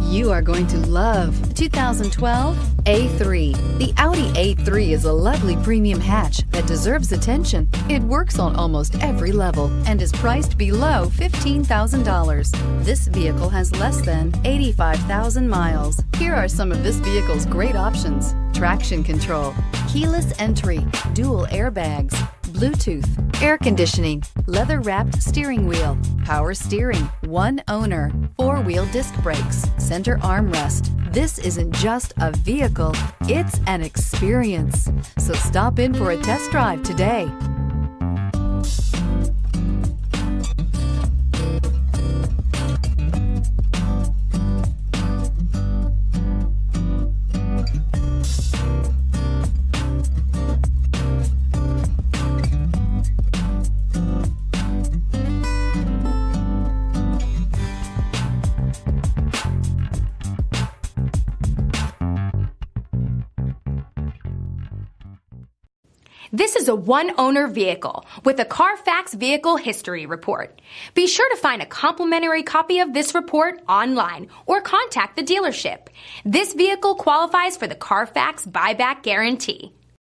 You are going to love the 2012 A3. The Audi A3 is a lovely premium hatch that deserves attention. It works on almost every level and is priced below $15,000. This vehicle has less than 85,000 miles. Here are some of this vehicle's great options: traction control, keyless entry, dual airbags, Bluetooth, air conditioning, leather-wrapped steering wheel, power steering, one owner, four-wheel disc brakes, center armrest. This isn't just a vehicle, it's an experience. So stop in for a test drive today. This is a one-owner vehicle with a CARFAX Vehicle History Report. Be sure to find a complimentary copy of this report online or contact the dealership. This vehicle qualifies for the CARFAX Buyback Guarantee.